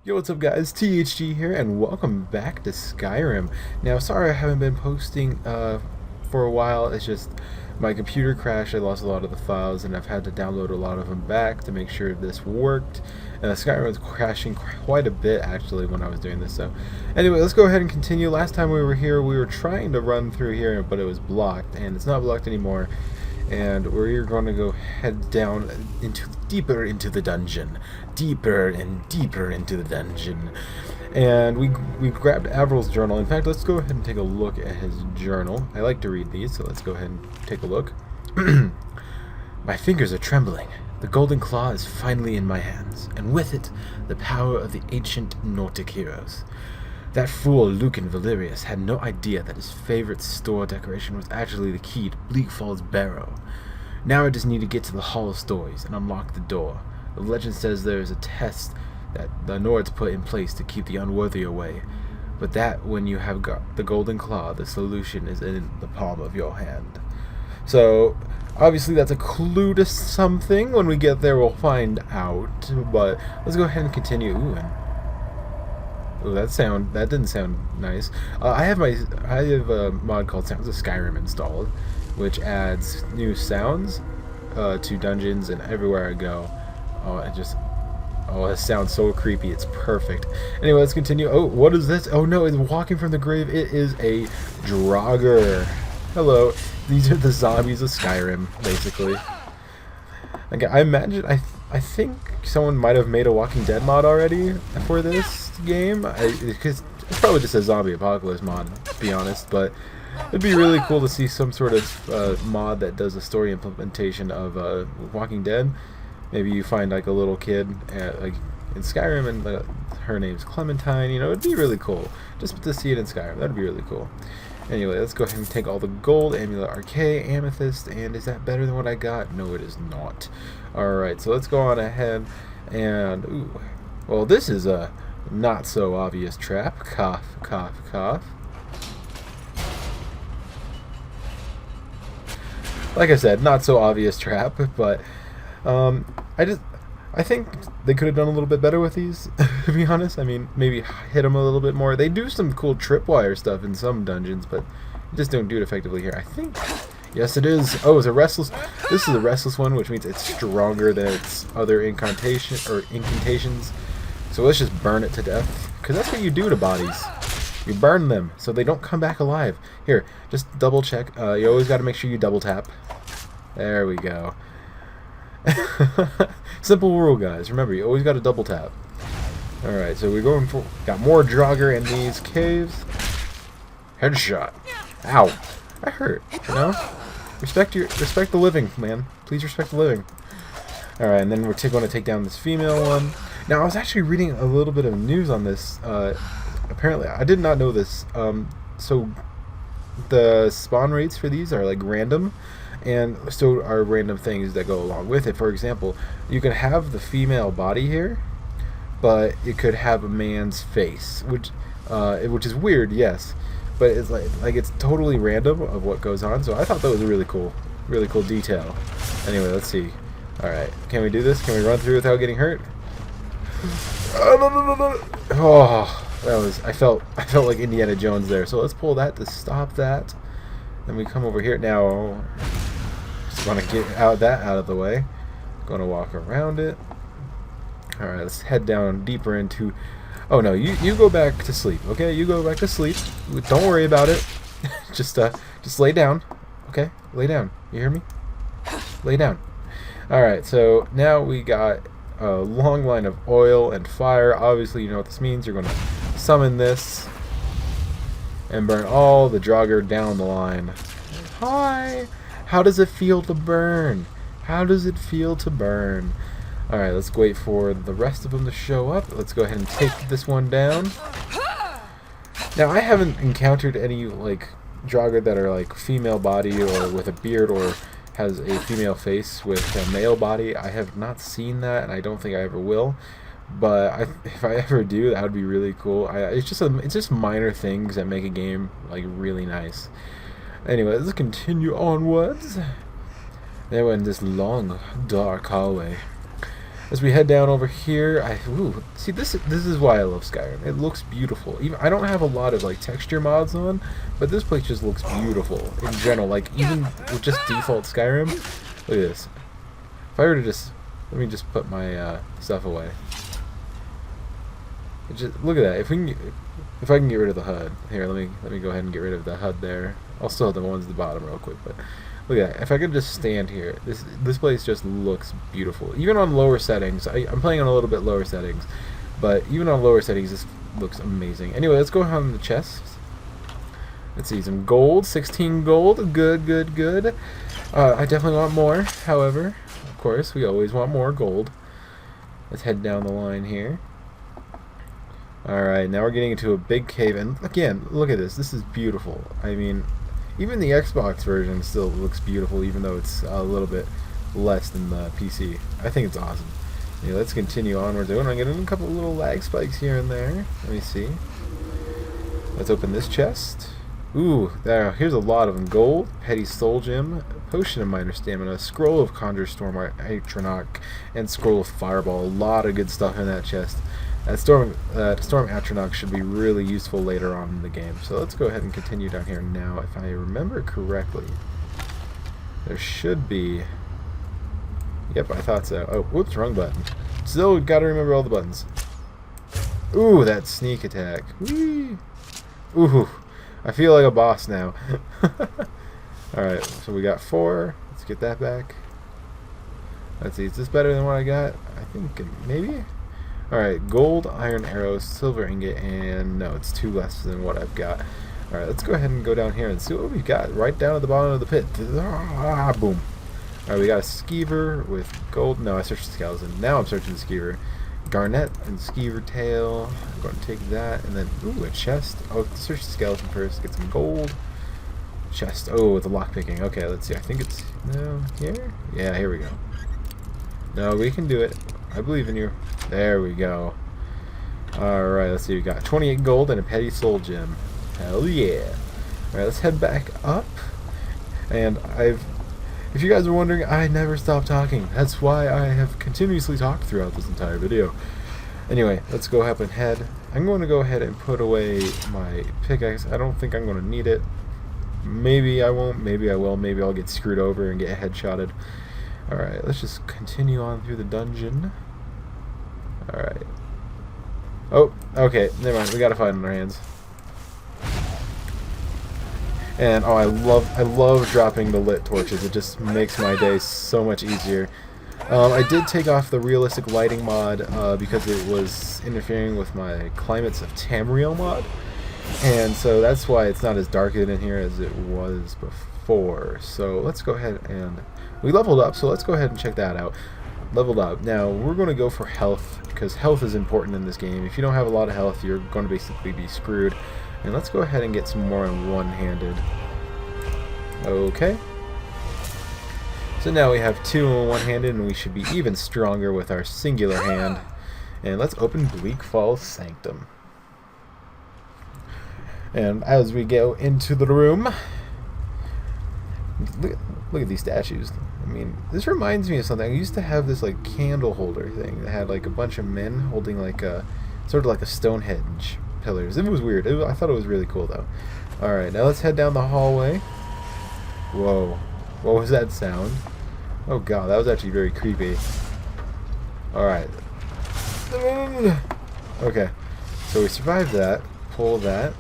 Yo, what's up guys, THG here, and welcome back to Skyrim. Now, sorry I haven't been posting for a while. It's just my computer crashed, I lost a lot of the files, and I've had to download a lot of them back to make sure this worked. And Skyrim was crashing quite a bit, actually, when I was doing this. So, anyway, let's go ahead and continue. Last time we were here, we were trying to run through here, but it was blocked, and it's not blocked anymore. And we're going to go head down deeper into the dungeon, deeper and deeper into the dungeon. And we grabbed Averil's journal. In fact, let's go ahead and take a look at his journal. I like to read these, so let's go ahead and take a look. My fingers are trembling. The golden claw is finally in my hands, and with it, the power of the ancient Nordic heroes. That fool Lucan Valerius had no idea that his favorite store decoration was actually the key to Bleak Falls Barrow. Now I just need to get to the Hall of Stories and unlock the door. The legend says there is a test that the Nords put in place to keep the unworthy away, but that when you have got the golden claw, the solution is in the palm of your hand. So, obviously that's a clue to something. When we get there we'll find out, but let's go ahead and continue. Ooh, that didn't sound nice. I have a mod called Sounds of Skyrim installed, which adds new sounds to dungeons and everywhere I go. It sounds so creepy. It's perfect. Anyway, let's continue. Oh, what is this? Oh no, it's walking from the grave. It is a Draugr. Hello. These are the zombies of Skyrim, basically. Okay, I think someone might have made a Walking Dead mod already for this game. Because it's probably just a zombie apocalypse mod, to be honest. But it'd be really cool to see some sort of mod that does a story implementation of Walking Dead. Maybe you find like a little kid like in Skyrim, and her name's Clementine. You know, it'd be really cool just to see it in Skyrim. That'd be really cool. Anyway, let's go ahead and take all the gold, amulet arcade, amethyst, and is that better than what I got? No, it is not. Alright, so let's go on ahead, and, ooh, well, this is a not-so-obvious trap. Cough, cough, cough. Like I said, not-so-obvious trap, but, I think they could have done a little bit better with these, to be honest. I mean, maybe hit them a little bit more. They do some cool tripwire stuff in some dungeons, but you just don't do it effectively here. I think, yes it is. Oh, it's a restless, this is a restless one, which means it's stronger than its other incantations. So let's just burn it to death, because that's what you do to bodies. You burn them, so they don't come back alive. Here, just double check. You always got to make sure you double tap. There we go. Simple rule, guys. Remember, you always got to double tap. Alright, so we're going for... Got more Draugr in these caves. Headshot. Ow. That hurt, you know? Respect the living, man. Please respect the living. Alright, and then we're going to take down this female one. Now, I was actually reading a little bit of news on this. Apparently, I did not know this. So, the spawn rates for these are, like, random. And so are random things that go along with it. For example, you can have the female body here, but it could have a man's face, which is weird, yes, but it's like it's totally random of what goes on. So I thought that was a really cool detail. Anyway, let's see. All right, can we do this? Can we run through without getting hurt? Oh, that was I felt like Indiana Jones there. So let's pull that to stop that. Then we come over here now. Just want to get that out of the way. Going to walk around it. Alright, let's head down deeper into... Oh no, you go back to sleep, okay? You go back to sleep. Don't worry about it. just lay down. Okay? Lay down. You hear me? Lay down. Alright, so now we got a long line of oil and fire. Obviously, you know what this means. You're going to summon this and burn all the Draugr down the line. Hi! How does it feel to burn? How does it feel to burn? Alright, let's wait for the rest of them to show up. Let's go ahead and take this one down. Now, I haven't encountered any, like, Draugr that are, like, female body or with a beard or has a female face with a male body. I have not seen that, and I don't think I ever will. But if I ever do, that would be really cool. It's just minor things that make a game like really nice. Anyway, let's continue onwards. They went this long, dark hallway. As we head down over here, ooh, see this is why I love Skyrim. It looks beautiful. Even I don't have a lot of like texture mods on, but this place just looks beautiful in general. Like even with just default Skyrim, look at this. If I were to just let me just put my stuff away. Just look at that. If I can get rid of the HUD here, let me go ahead and get rid of the HUD there. I'll still have the ones at the bottom real quick, but. Look at that. If I could just stand here, this place just looks beautiful. Even on lower settings, I'm playing on a little bit lower settings, but even on lower settings, this looks amazing. Anyway, let's go on the chest. Let's see, some gold, 16 gold, good, good, good. I definitely want more, however, of course, we always want more gold. Let's head down the line here. Alright, now we're getting into a big cave, and again, look at this. This is beautiful. I mean, even the Xbox version still looks beautiful, even though it's a little bit less than the PC. I think it's awesome. Yeah, let's continue onwards. I'm getting a couple little lag spikes here and there. Let me see. Let's open this chest. Ooh, here's a lot of them. Gold, Petty Soul Gem, Potion of Minor Stamina, Scroll of Conjure Storm Atronach, and Scroll of Fireball. A lot of good stuff in that chest. Storm Atronach should be really useful later on in the game. So let's go ahead and continue down here now. If I remember correctly, there should be... Yep, I thought so. Oh, whoops, wrong button. Still gotta remember all the buttons. Ooh, that sneak attack. Whee! Ooh, I feel like a boss now. Alright, so we got 4. Let's get that back. Let's see, is this better than what I got? I think maybe? Alright, gold, iron arrow, silver ingot, and no, it's 2 less than what I've got. Alright, let's go ahead and go down here and see what we've got right down at the bottom of the pit. Ah, boom. Alright, we got a skeever with gold. No, I searched the skeleton. Now I'm searching the skeever. Garnet and skeever tail. I'm going to take that, and then, ooh, a chest. Oh, search the skeleton first, get some gold. Chest. Oh, with the lockpicking. Okay, let's see. I think it's here? Yeah, here we go. No, we can do it. I believe in you. There we go. Alright, let's see. We got 28 gold and a Petty Soul Gem. Hell yeah. Alright, let's head back up. And if you guys are wondering, I never stop talking. That's why I have continuously talked throughout this entire video. Anyway, let's go up and head. I'm going to go ahead and put away my pickaxe. I don't think I'm going to need it. Maybe I won't. Maybe I will. Maybe I'll get screwed over and get headshotted. Alright, let's just continue on through the dungeon. Alright. Oh, okay, never mind. We got a fight on our hands. And oh, I love dropping the lit torches. It just makes my day so much easier. I did take off the realistic lighting mod because it was interfering with my Climates of Tamriel mod. And so that's why it's not as dark in here as it was before. So let's go ahead and... We leveled up, so let's go ahead and check that out. Leveled up. Now, we're going to go for health, because health is important in this game. If you don't have a lot of health, you're going to basically be screwed. And let's go ahead and get some more on one-handed. Okay. So now we have 2 on one-handed, and we should be even stronger with our singular hand. And let's open Bleak Falls Sanctum. And as we go into the room... Look at these statues. I mean, this reminds me of something. I used to have this like candle holder thing that had like a bunch of men holding like a sort of like a Stonehenge pillars. It was weird. I thought it was really cool though. Alright, now let's head down the hallway. Whoa. What was that sound? Oh god, that was actually very creepy. Alright. Okay. So we survived that. Pull that.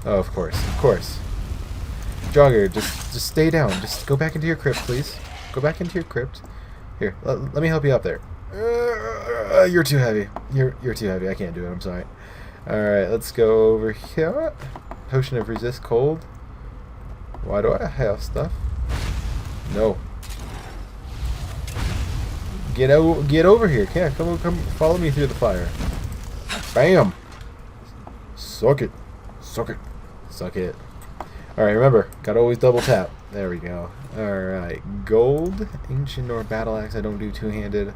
Oh, of course. Of course. Jogger, just stay down. Just go back into your crypt, please. Go back into your crypt. Here, let me help you up there. You're too heavy. You're too heavy. I can't do it. I'm sorry. All right, let's go over here. Potion of Resist Cold. Why do I have stuff? No. Get over here. Yeah, come follow me through the fire. Bam. Suck it. Suck it. Suck it. Alright, remember, gotta always double tap. There we go. Alright, gold, Ancient Nord Battle Axe, I don't do two-handed.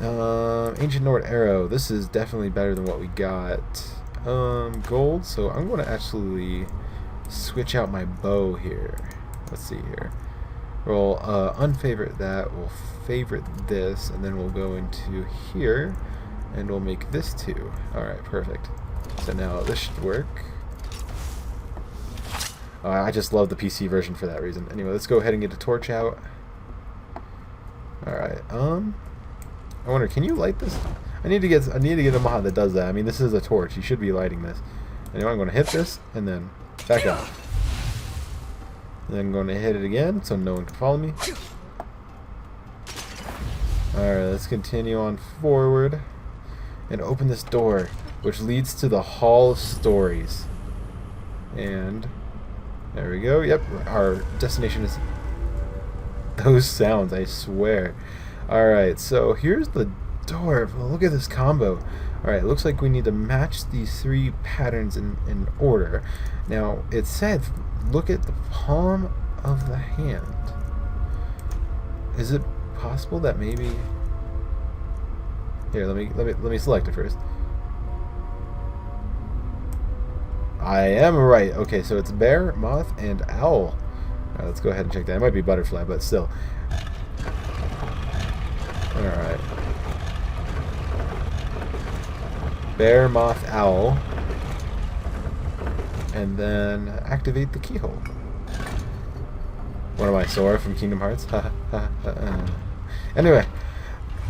Ancient Nord Arrow, this is definitely better than what we got. Gold, so I'm going to actually switch out my bow here. Let's see here. We'll unfavorite that. We'll favorite this, and then we'll go into here, and we'll make this 2. Alright, perfect. So now this should work. I just love the PC version for that reason. Anyway, let's go ahead and get a torch out. Alright, I wonder, can you light this? I need to get a mod that does that. I mean, this is a torch. You should be lighting this. Anyway, I'm going to hit this, and then back off. And then I'm going to hit it again, so no one can follow me. Alright, let's continue on forward. And open this door, which leads to the Hall of Stories. And there we go. Yep, our destination is... Those sounds, I swear. Alright, so here's the door. Look at this combo. Alright, it looks like we need to match these 3 patterns in order. Now, it said, look at the palm of the hand. Is it possible that maybe... Here, let me select it first. I am right. Okay, so it's bear, moth, and owl. Alright, let's go ahead and check that. It might be butterfly, but still. Alright. Bear, moth, owl. And then activate the keyhole. What am I, Sora from Kingdom Hearts? Anyway,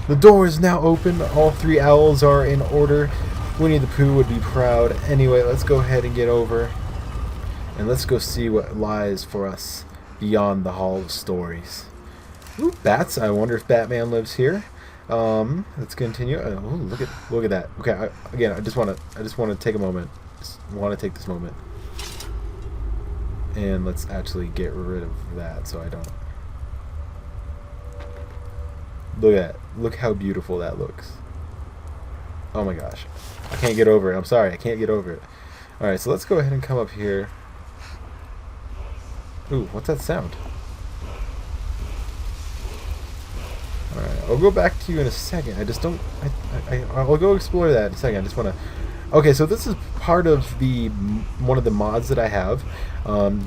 the door is now open. All 3 owls are in order. Winnie the Pooh would be proud. Anyway, let's go ahead and get over. And let's go see what lies for us beyond the Hall of Stories. Ooh, bats. I wonder if Batman lives here. Let's continue. Oh, look at that. Okay, again, I just want to take a moment. Just want to take this moment. And let's actually get rid of that so I don't. Look at that. Look how beautiful that looks. Oh my gosh. I can't get over it. I'm sorry. I can't get over it. Alright, so let's go ahead and come up here. Ooh, what's that sound? Alright, I'll go back to you in a second. I just don't... I'll go explore that in a second. I just want to... Okay, so this is part of the one of the mods that I have.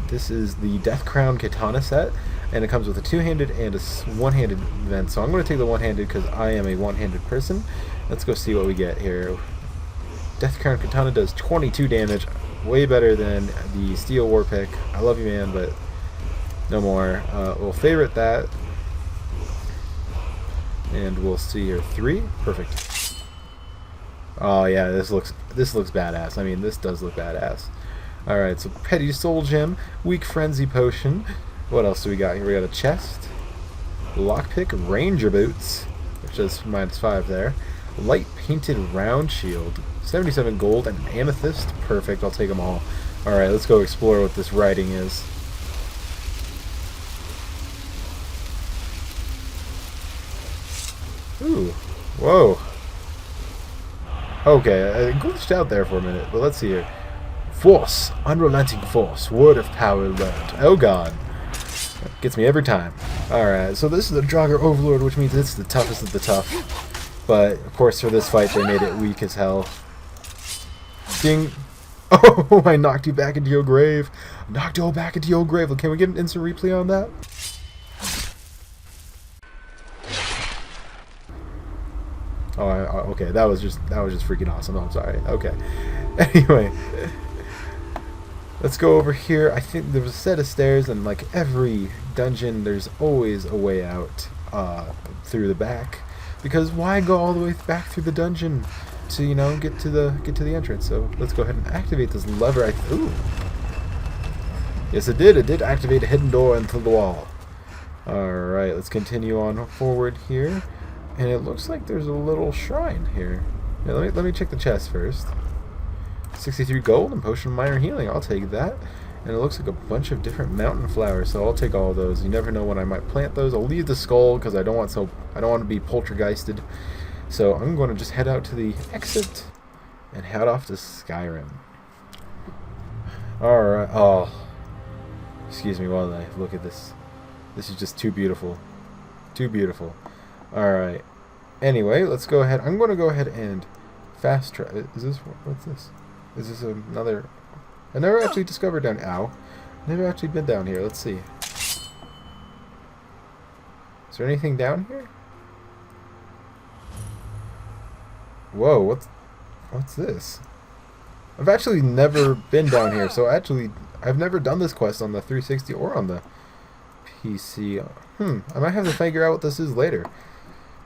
This is the Death Crown Katana set, and it comes with a 2-handed and a 1-handed event. So I'm going to take the 1-handed because I am a 1-handed person. Let's go see what we get here. Death Crown Katana does 22 damage, way better than the Steel War Pick. I love you, man, but no more. We'll favorite that, and we'll see here 3. Perfect. Oh yeah, this looks badass. I mean, this does look badass. All right, so Petty Soul Gem, Weak Frenzy Potion. What else do we got here? We got a chest, Lockpick, Ranger Boots, which does -5 there. Light Painted Round Shield, 77 gold, and an Amethyst. Perfect. I'll take them all. All right, let's go explore what this writing is. Ooh, whoa. Okay, I glitched out there for a minute, but let's see here. Force, unrelenting force, word of power learned. Oh god. Gets me every time. Alright, so this is the Draugr Overlord, which means it's the toughest of the tough. But, of course, for this fight, they made it weak as hell. Ding. Oh, I knocked you back into your grave. Knocked you back into your grave. Can we get an instant replay on that? Oh, okay. That was just freaking awesome. I'm sorry. Okay. Anyway, let's go over here. I think there's a set of stairs, and like every dungeon, there's always a way out through the back. Because why go all the way back through the dungeon to, you know, get to the entrance? So let's go ahead and activate this lever. Ooh. Yes, it did. It did activate a hidden door into the wall. All right. Let's continue on forward here. And it looks like there's a little shrine here. Yeah, let me check the chest first. 63 gold and potion of minor healing. I'll take that. And it looks like a bunch of different mountain flowers, so I'll take all of those. You never know when I might plant those. I'll leave the skull because I don't want to be poltergeisted. So I'm going to just head out to the exit and head off to Skyrim. All right. Oh, excuse me while I look at this. This is just too beautiful. Too beautiful. Alright. Anyway, let's go ahead. I'm going to go ahead and fast travel. Is this... What's this? Is this another... I never actually discovered down... Ow. Never actually been down here. Let's see. there anything down here? Whoa, what's this? I've actually never been down here, so actually I've never done this quest on the 360 or on the PC. I might have to figure out what this is later.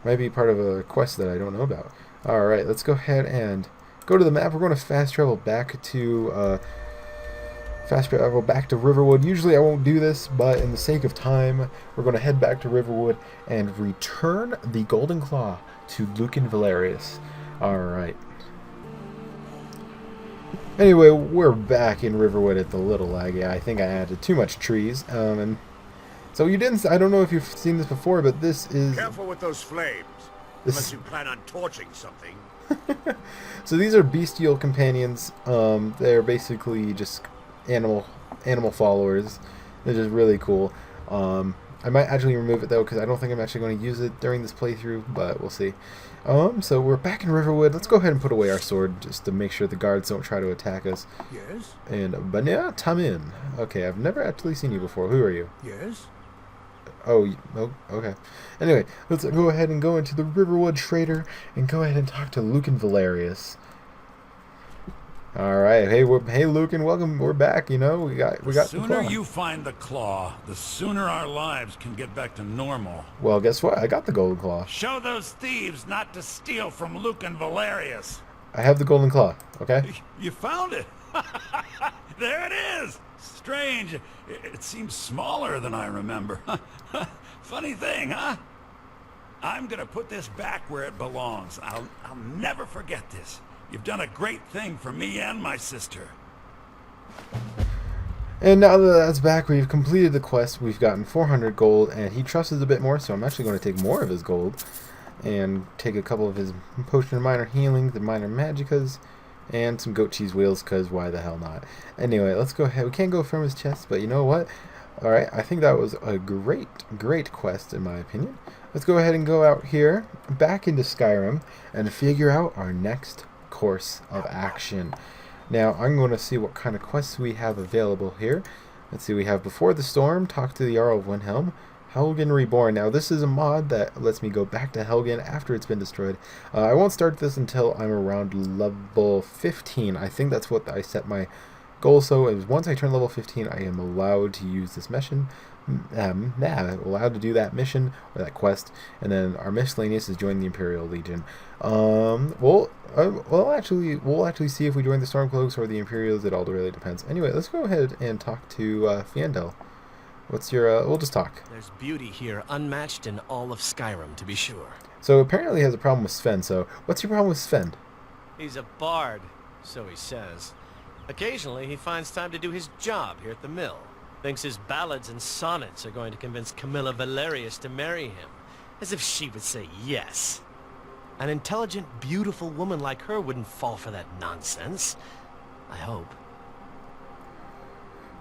Might be part of a quest that I don't know about. Alright, let's go ahead and go to the map. We're going to fast travel back to Riverwood. Usually I won't do this, but in the sake of time, we're going to head back to Riverwood and return the Golden Claw to Lucan Valerius. Alright. Anyway, we're back in Riverwood at the Little Lag. Yeah, I think I added too much trees. And so you didn't. I don't know if you've seen this before, but this is. Careful with those flames, unless you plan on torching something. So these are bestial companions. They're basically just animal followers. They're just really cool. I might actually remove it though, because I don't think I'm actually going to use it during this playthrough, but we'll see. So we're back in Riverwood. Let's go ahead and put away our sword just to make sure the guards don't try to attack us. Yes? And Banya Tamin. Okay, I've never actually seen you before. Who are you? Yes? Oh, okay. Anyway, let's go ahead and go into the Riverwood Trader and go ahead and talk to Lucan Valerius. All right, hey Lucan, welcome. We're back. You know, we got the the sooner claw. you find the claw, the sooner our lives can get back to normal. Well, guess what? I got the golden claw. Show those thieves not to steal from Lucan Valerius. I have the golden claw. Okay. You found it. There it is. Strange. It seems smaller than I remember. Funny thing, huh? I'm gonna put this back where it belongs. I'll never forget this. You've done a great thing for me and my sister. And now that that's back, we've completed the quest. We've gotten 400 gold, and he trusts us a bit more, so I'm actually going to take more of his gold and take a couple of his potion of minor healing, the minor magicas, and some goat cheese wheels, because why the hell not? Anyway, let's go ahead. We can't go from his chest, but you know what? Alright, I think that was a great quest, in my opinion. Let's go ahead and go out here, back into Skyrim, and figure out our next course of action. Now I'm going to see what kind of quests we have available here. Let's see, we have Before the Storm, Talk to the Jarl of Windhelm, Helgen Reborn. Now this is a mod that lets me go back to Helgen after it's been destroyed. I won't start this until I'm around level 15. I think that's what I set my goal. So is once I turn level 15, I am allowed to use this mission. Allowed to do that mission or that quest, and then our miscellaneous is join the Imperial Legion. We'll actually see if we join the Stormcloaks or the Imperials. It all really depends. Anyway, let's go ahead and talk to Fiendel. What's your? We'll just talk. There's beauty here, unmatched in all of Skyrim, to be sure. So apparently he has a problem with Sven. So what's your problem with Sven? He's a bard, so he says. Occasionally, he finds time to do his job here at the mill. Thinks his ballads and sonnets are going to convince Camilla Valerius to marry him. As if she would say yes. An intelligent, beautiful woman like her wouldn't fall for that nonsense. I hope.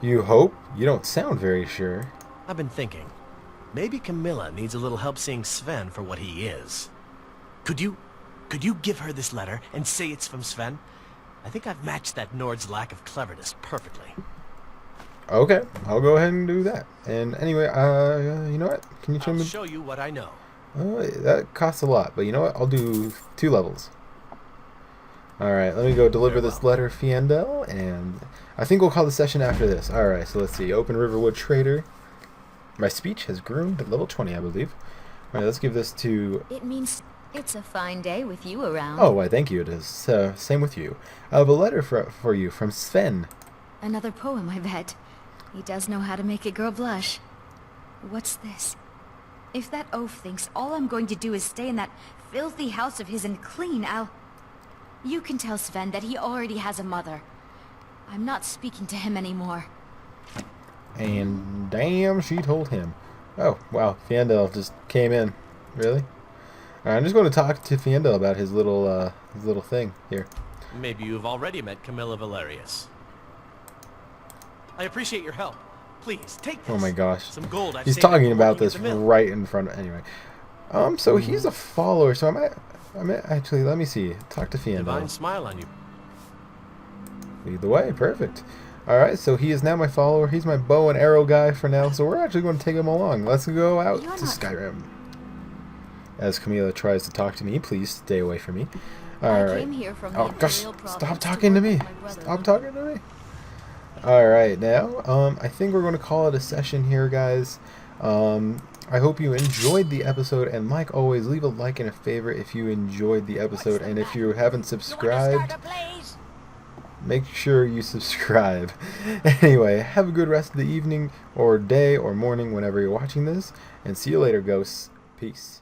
You hope? You don't sound very sure. I've been thinking. Maybe Camilla needs a little help seeing Sven for what he is. Could you give her this letter and say it's from Sven? I think I've matched that Nord's lack of cleverness perfectly. Okay, I'll go ahead and do that. And anyway, you know what? Can you show me? I'll show you what I know. That costs a lot, but you know what? I'll do 2 levels. Alright, let me go deliver this letter, Fiendel, and I think we'll call the session after this. Alright, so let's see. Open Riverwood Trader. My speech has grown to level 20, I believe. Alright, let's give this to... It means it's a fine day with you around. Oh, why, thank you. It is. Same with you. I have a letter for you from Sven. Another poem, I bet. He does know how to make a girl blush. What's this? If that oaf thinks all I'm going to do is stay in that filthy house of his and clean, You can tell Sven that he already has a mother. I'm not speaking to him anymore. And damn, she told him. Oh, wow. Fiendel just came in. Really? Alright, I'm just going to talk to Fiendel about his little thing here. Maybe you've already met Camilla Valerius. I appreciate your help. Please, take this. Oh my gosh. Some gold I've He's saved talking from about working at this the mill. right in front of... Anyway. So he's a follower, so I might actually, let me see. Talk to Fiendel. Divine smile on you. Lead the way. Perfect. Alright, so he is now my follower. He's my bow and arrow guy for now, so we're actually going to take him along. Let's go out to Skyrim. as Camila tries to talk to me. Please stay away from me. I Alright. came here from the Oh gosh, Imperial stop province talking to work me. with my brother. Stop talking to me. Alright, now, I think we're going to call it a session here, guys. I hope you enjoyed the episode, and like always, leave a like and a favorite if you enjoyed the episode, and if you haven't subscribed, make sure you subscribe. Anyway, have a good rest of the evening, or day, or morning, whenever you're watching this, and see you later, ghosts. Peace.